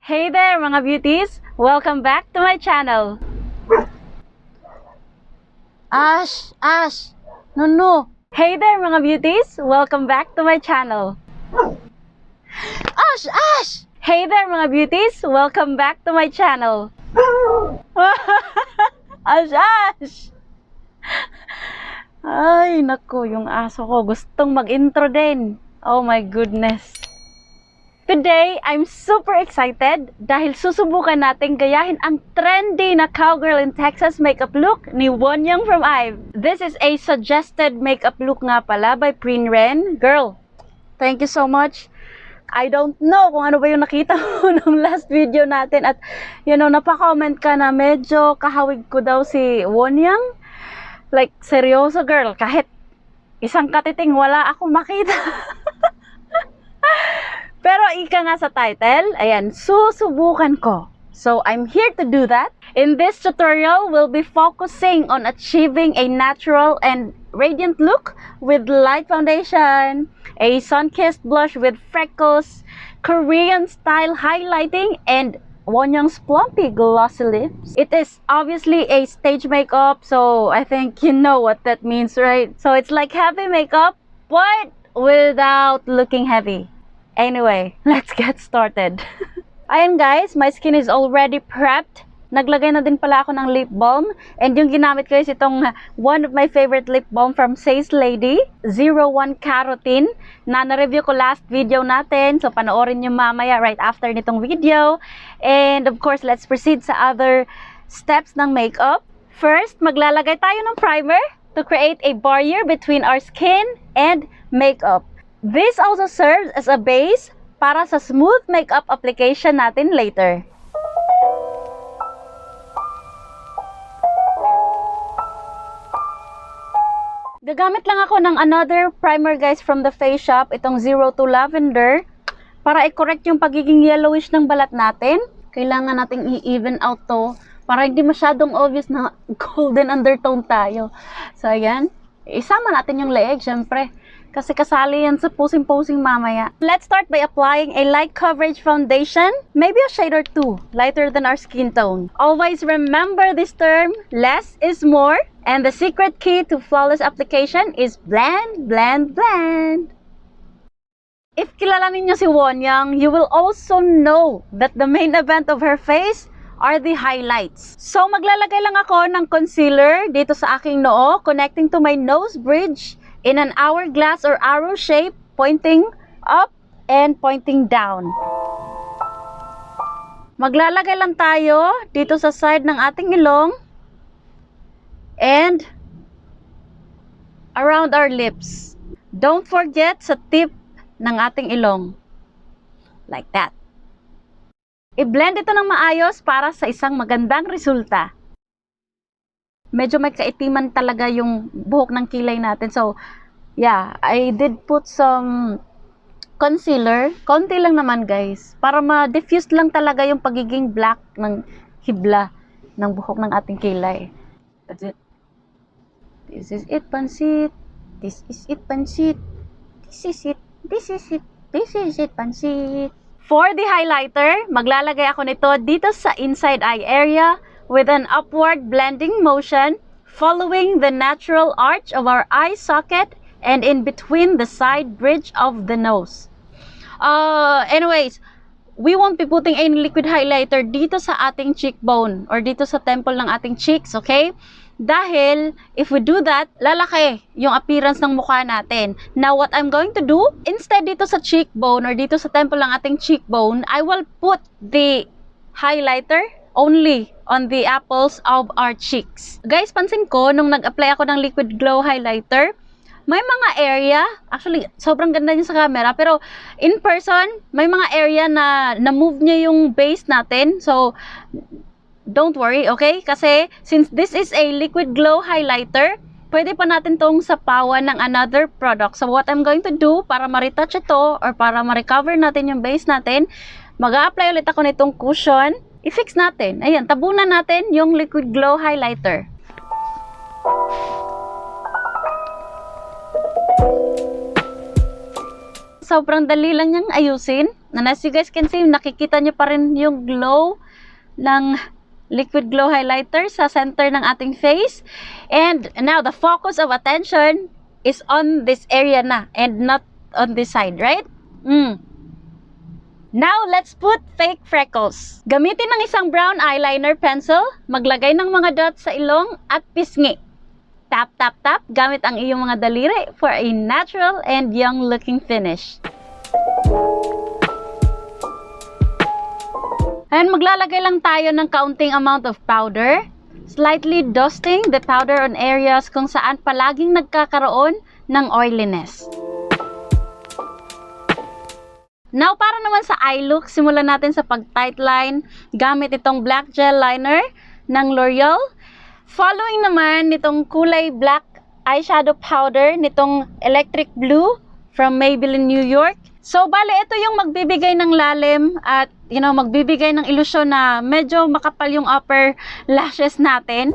Hey there mga beauties! Welcome back to my channel! Ash! No! Hey there mga beauties! Welcome back to my channel! Ash! Hey there mga beauties! Welcome back to my channel! Ash! Ay, naku, yung aso ko gustong mag-intro din. Oh my goodness! Today, I'm super excited dahil susubukan natin gayahin ang trendy na cowgirl in Texas makeup look ni Wonyoung from IVE. This is a suggested makeup look nga pala by Prin Ren. Girl, thank you so much. I don't know kung ano ba yung nakita mo nung last video natin at napaka-comment ka na medyo kahawig ko daw si Wonyoung. Like, seryoso girl, kahit isang katiting wala akong makita. Pero ika nga sa title, ayan, susubukan ko. So, I'm here to do that. In this tutorial, we'll be focusing on achieving a natural and radiant look with light foundation, a sun-kissed blush with freckles, Korean-style highlighting, and Wonyoung's plumpy glossy lips. It is obviously a stage makeup, so I think you know what that means, right? So, it's like heavy makeup, but without looking heavy. Anyway, let's get started. Ayan guys, my skin is already prepped. Naglagay na din pala ako ng lip balm. And yung ginamit ko is itong one of my favorite lip balm from Says Lady, 01 Carotene, na na-review ko last video natin. So panoorin nyo mamaya right after nitong video. And of course, let's proceed sa other steps ng makeup. First, maglalagay tayo ng primer to create a barrier between our skin and makeup. This also serves as a base para sa smooth makeup application natin later. Gagamit lang ako ng another primer guys from the Face Shop, itong 02 Lavender, para i-correct yung pagiging yellowish ng balat natin. Kailangan nating i-even out to para hindi masyadong obvious na golden undertone tayo. So ayan, isama natin yung leeg syempre. Kasi kasali yan sa posing-posing mamaya. Let's start by applying a light coverage foundation, maybe a shade or two, lighter than our skin tone. Always remember this term, less is more, and the secret key to flawless application is blend. If kilala niyo si Wonyoung, you will also know that the main event of her face are the highlights. So maglalagay lang ako ng concealer dito sa aking noo, connecting to my nose bridge, in an hourglass or arrow shape, pointing up and pointing down. Maglalagay lang tayo dito sa side ng ating ilong and around our lips. Don't forget sa tip ng ating ilong. Like that. I-blend ito ng maayos para sa isang magandang resulta. Medyo may kaitiman talaga yung buhok ng kilay natin. So, yeah, I did put some concealer. Konti lang naman, guys. Para ma-diffuse lang talaga yung pagiging black ng hibla ng buhok ng ating kilay. That's it. This is it, pansit. This is it, pansit. This is it. This is it. This is it, pansit. For the highlighter, maglalagay ako nito dito sa inside eye area, with an upward blending motion following the natural arch of our eye socket and in between the side bridge of the nose. Anyways, we won't be putting any liquid highlighter dito sa ating cheekbone or dito sa temple ng ating cheeks, okay? Dahil if we do that, lalaki yung appearance ng mukha natin. Now, what I'm going to do, instead dito sa cheekbone or dito sa temple ng ating cheekbone, I will put the highlighter only on the apples of our cheeks. Guys, pansin ko, nung nag-apply ako ng liquid glow highlighter, may mga area, actually, sobrang ganda niya sa camera, pero in person, may mga area na na-move niya yung base natin. So, don't worry, okay? Kasi, since this is a liquid glow highlighter, pwede pa natin tong sapawan ng another product. So, what I'm going to do, para ma-retouch ito, or para ma-recover natin yung base natin, mag-a-apply ulit ako nitong cushion. I-fix natin. Ayan, tabunan natin yung liquid glow highlighter. Sobrang dali lang niyang ayusin. And as you guys can see, nakikita nyo pa rin yung glow ng liquid glow highlighter sa center ng ating face. And now, the focus of attention is on this area na and not on this side, right? Now, let's put fake freckles. Gamitin ng isang brown eyeliner pencil, maglagay ng mga dots sa ilong at pisngi. Tap, tap, tap gamit ang iyong mga daliri for a natural and young looking finish. And maglalagay lang tayo ng kaunting amount of powder, slightly dusting the powder on areas kung saan palaging nagkakaroon ng oiliness. Now, para naman sa eye look, simulan natin sa pag-tight line gamit itong black gel liner ng L'Oreal. Following naman nitong kulay black eyeshadow powder nitong electric blue from Maybelline New York. So, bale, ito yung magbibigay ng lalim at, magbibigay ng ilusyon na medyo makapal yung upper lashes natin.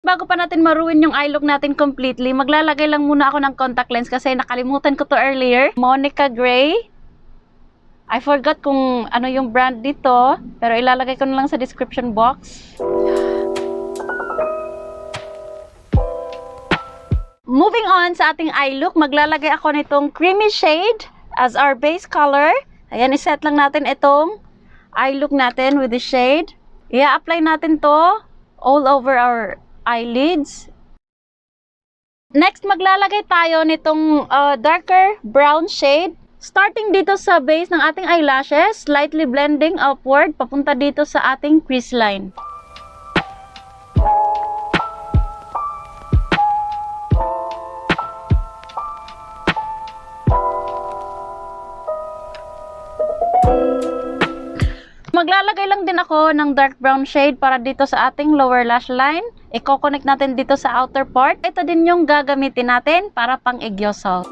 Bago pa natin maruin yung eye look natin completely, maglalagay lang muna ako ng contact lens kasi nakalimutan ko to earlier. Monica Gray. I forgot kung ano yung brand dito, pero ilalagay ko na lang sa description box. Moving on sa ating eye look, maglalagay ako nitong creamy shade as our base color. Ayan, iset lang natin itong eye look natin with the shade. I-apply natin to all over our eyelids. Next, maglalagay tayo nitong darker brown shade. Starting dito sa base ng ating eyelashes, slightly blending upward, papunta dito sa ating crease line. Maglalagay lang din ako ng dark brown shade para dito sa ating lower lash line. I-connect natin dito sa outer part. Ito din yung gagamitin natin para pang egyoso.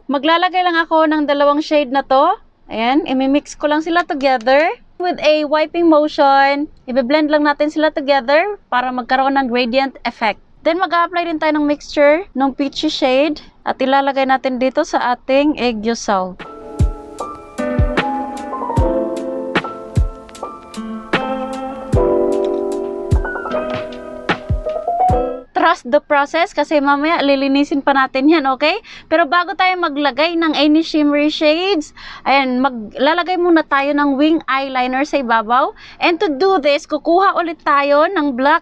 Maglalagay lang ako ng dalawang shade na to. Ayan, imimix ko lang sila together. With a wiping motion, i-blend lang natin sila together para magkaroon ng gradient effect. Then mag-a-apply din tayo ng mixture ng peachy shade at ilalagay natin dito sa ating egyoso. Trust the process kasi mamaya lilinisin pa natin yan, okay? Pero bago tayo maglagay ng any shimmery shades, ayan, maglalagay muna tayo ng wing eyeliner sa ibabaw. And to do this, kukuha ulit tayo ng black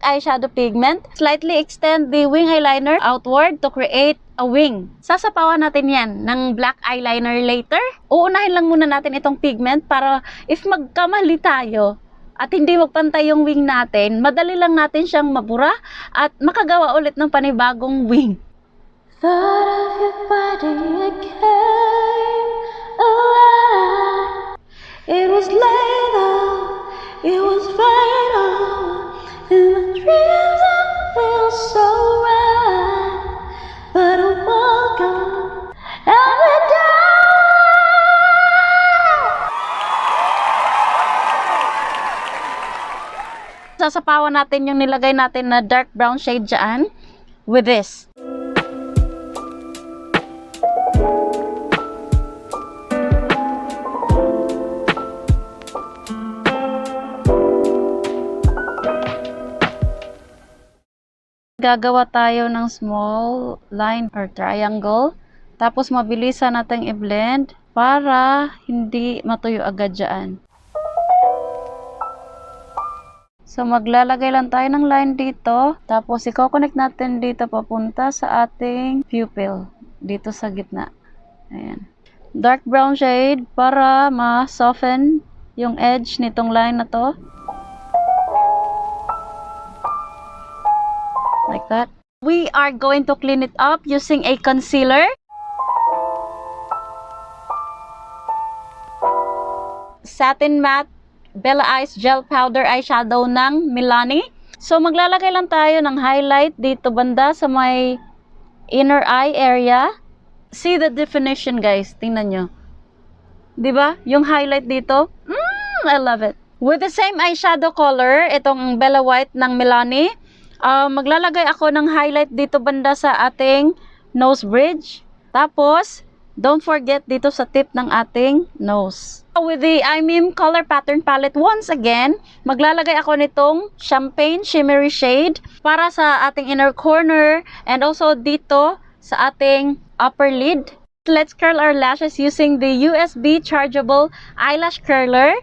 eyeshadow pigment. Slightly extend the wing eyeliner outward to create a wing. Sasapawan natin yan ng black eyeliner later. Uunahin lang muna natin itong pigment para if magkamali tayo, at hindi magpantay yung wing natin, madali lang natin siyang mabura at makagawa ulit ng panibagong wing. Thought of your body again, alive. It was later, it was final. In the dreams I feel so right, but I woke up and we died. Sasapawan natin yung nilagay natin na dark brown shade dyan with this. Gagawa tayo ng small line or triangle. Tapos mabilisan natin i-blend para hindi matuyo agad dyan. So, maglalagay lang tayo ng line dito. Tapos, i-connect natin dito papunta sa ating pupil. Dito sa gitna. Ayan. Dark brown shade para ma-soften yung edge nitong line na to. Like that. We are going to clean it up using a concealer. Satin Matte Bella Eyes Gel Powder Eyeshadow ng Milani. So, maglalagay lang tayo ng highlight dito banda sa may inner eye area. See the definition, guys. Tingnan nyo. 'Di ba? Yung highlight dito. I love it. With the same eyeshadow color, itong Bella White ng Milani, maglalagay ako ng highlight dito banda sa ating nose bridge. Tapos, don't forget dito sa tip ng ating nose. With the IMIM Color Pattern Palette, once again, maglalagay ako nitong Champagne Shimmery Shade para sa ating inner corner and also dito sa ating upper lid. Let's curl our lashes using the USB chargeable eyelash curler.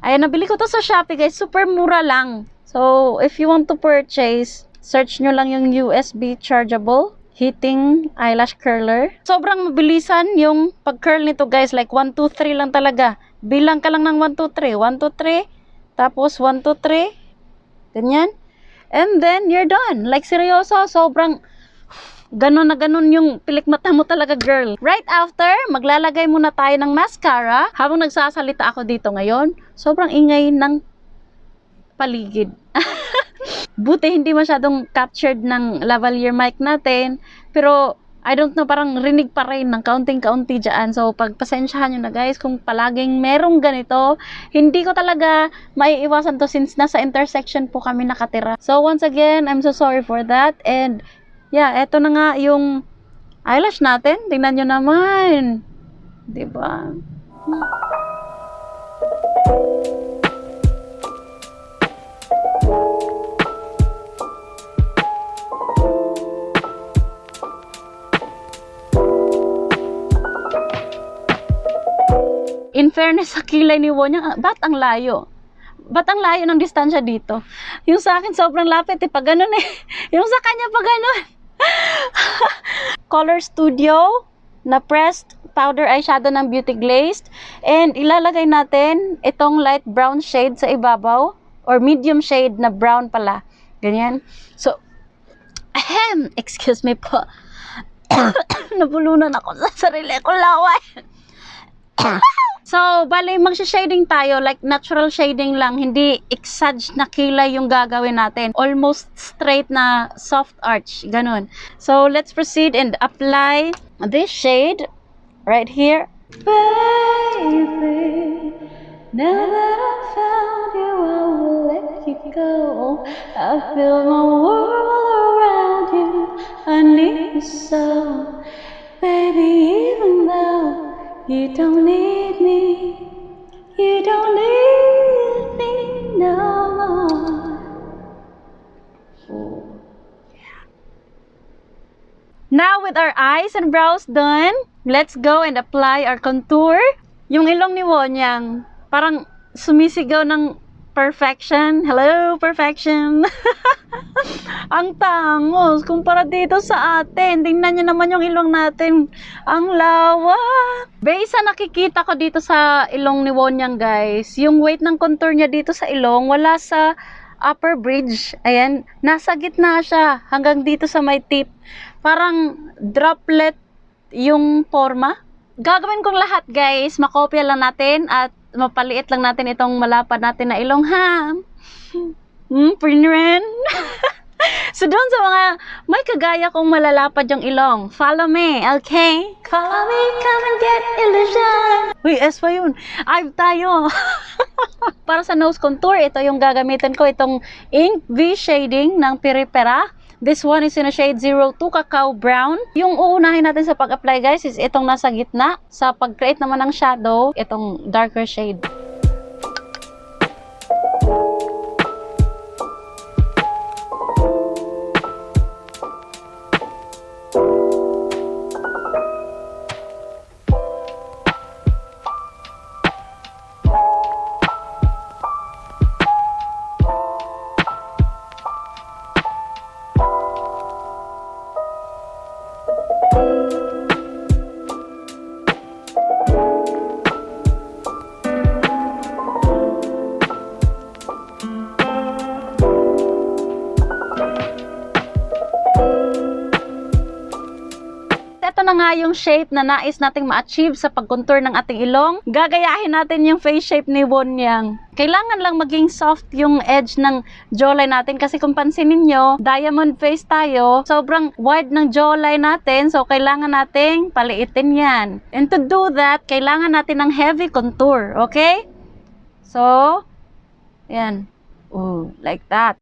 Ayan, nabili ko to sa Shopee guys. Super mura lang. So, if you want to purchase, search nyo lang yung USB chargeable heating eyelash curler. Sobrang mabilisan yung pag-curl nito guys. Like 1, 2, 3 lang talaga. Bilang ka lang ng 1, 2, 3. 1, 2, 3. Tapos 1, 2, 3. Ganyan. And then, you're done. Like seryoso, sobrang ganon na ganon yung pilik mata mo talaga, girl. Right after, maglalagay muna tayo ng mascara. Habang nagsasalita ako dito ngayon, sobrang ingay ng paligid. Buti hindi masyadong captured ng lavalier mic natin. Pero, I don't know, parang rinig pa rin ng kaunting-kaunti dyan. So, pagpasensyahan nyo na guys kung palaging merong ganito. Hindi ko talaga maiiwasan to since nasa intersection po kami nakatira. So, once again, I'm so sorry for that. And, yeah, eto na nga yung eyelash natin. Tingnan nyo naman. Diba? In fairness sa kilay ni Wonya, ba't ang layo? Ba't ang layo ng distansya dito? Yung sa akin sobrang lapit eh, pag ganun eh. Yung sa kanya pag ganun. Color Studio na pressed powder eyeshadow ng Beauty Glazed. And ilalagay natin itong light brown shade sa ibabaw. Or medium shade na brown pala. Ganyan. So, excuse me po. Nabulunan ako sa sarili ko laway. So, bali, mag-shading tayo, like natural shading lang, hindi exage na kilay yung gagawin natin. Almost straight na soft arch, ganun. So, let's proceed and apply this shade right here. Baby, now that I found you, I will let you go. I feel my world around you, I need you so. Baby, even though you don't need me, you don't need me no more. Now with our eyes and brows done, let's go and apply our contour. Yung ilong ni Wonyang, parang sumisigaw ng perfection. Hello, perfection. Ang tangos kumpara dito sa atin. Tingnan nyo naman yung ilong natin. Ang lawak. Based sa nakikita ko dito sa ilong ni Wonyang guys, yung weight ng contour niya dito sa ilong, wala sa upper bridge. Ayan, nasa gitna siya hanggang dito sa may tip. Parang droplet yung forma. Gagawin kong lahat guys, makopya lang natin at mapaliit lang natin itong malapad natin na ilong ha. Pinren. So doon sa mga may kagaya kong malalapad yung ilong, follow me, okay? Follow me, come and get illusion. Uy, S pa yun. Ay, tayo. Para sa nose contour, ito yung gagamitin ko, itong ink V shading ng Piripera. This one is in a shade 02 Cacao Brown. Yung uunahin natin sa pag-apply guys is itong nasa gitna. Sa pag-create naman ng shadow, itong darker shade. nga yung shape na nais nating ma-achieve sa pag-contour ng ating ilong, gagayahin natin yung face shape ni Wonyang. Kailangan lang maging soft yung edge ng jawline natin kasi kung pansinin nyo, diamond face tayo, sobrang wide ng jawline natin, so kailangan nating paliitin yan. And to do that, kailangan natin ng heavy contour, okay? So, yan. Ooh, like that.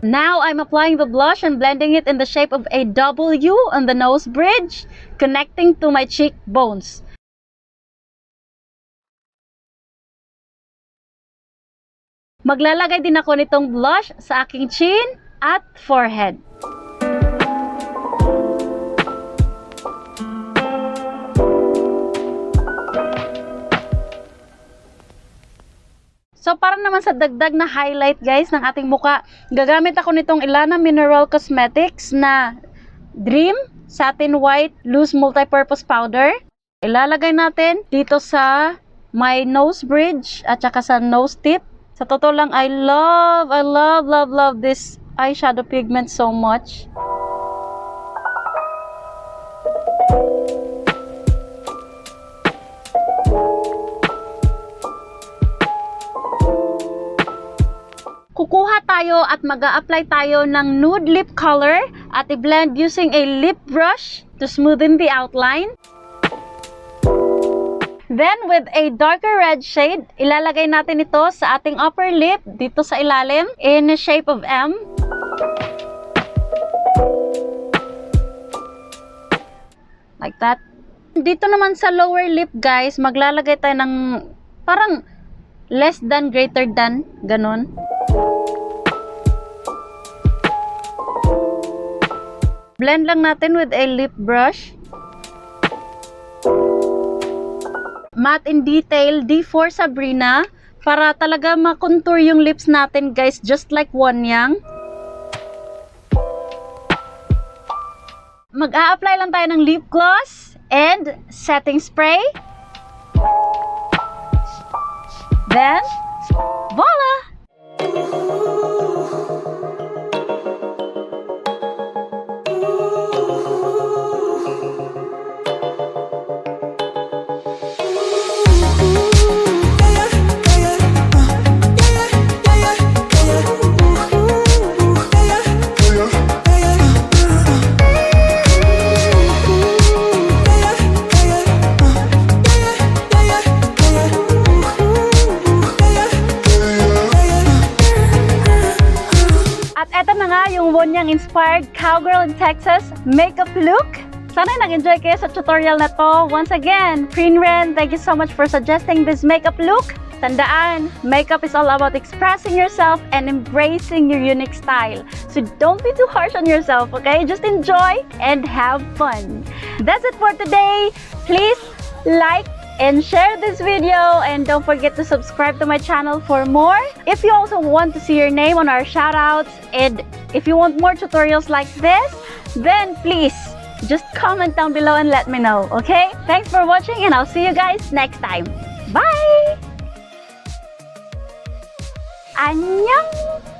Now, I'm applying the blush and blending it in the shape of a W on the nose bridge, connecting to my cheekbones. Maglalagay din ako nitong blush sa aking chin at forehead. So, parang naman sa dagdag na highlight, guys, ng ating muka, gagamit ako nitong Ilana Mineral Cosmetics na Dream Satin White Loose Multipurpose Powder. Ilalagay natin dito sa my nose bridge at saka sa nose tip. Sa totoo lang, I love this eyeshadow pigment so much. Kukuha tayo at mag-a-apply tayo ng nude lip color at i-blend using a lip brush to smoothen the outline. Then, with a darker red shade, ilalagay natin ito sa ating upper lip, dito sa ilalim, in a shape of M. Like that. Dito naman sa lower lip, guys, maglalagay tayo ng parang less than, greater than, ganun. Blend lang natin with a lip brush. Matte in Detail D4 Sabrina para talaga ma-contour yung lips natin, guys, just like Wonyang. Mag-a-apply lang tayo ng lip gloss and setting spray. Then, voila! Wonyang inspired cowgirl in Texas makeup look. Sana nag-enjoy kayo sa tutorial na to. Once again, Prinren, thank you so much for suggesting this makeup look. Tandaan, makeup is all about expressing yourself and embracing your unique style. So don't be too harsh on yourself, okay? Just enjoy and have fun. That's it for today. Please like and share this video, and don't forget to subscribe to my channel for more. If you also want to see your name on our shoutouts, and if you want more tutorials like this, then please just comment down below and let me know, okay? Thanks for watching, and I'll see you guys next time. Bye! 안녕!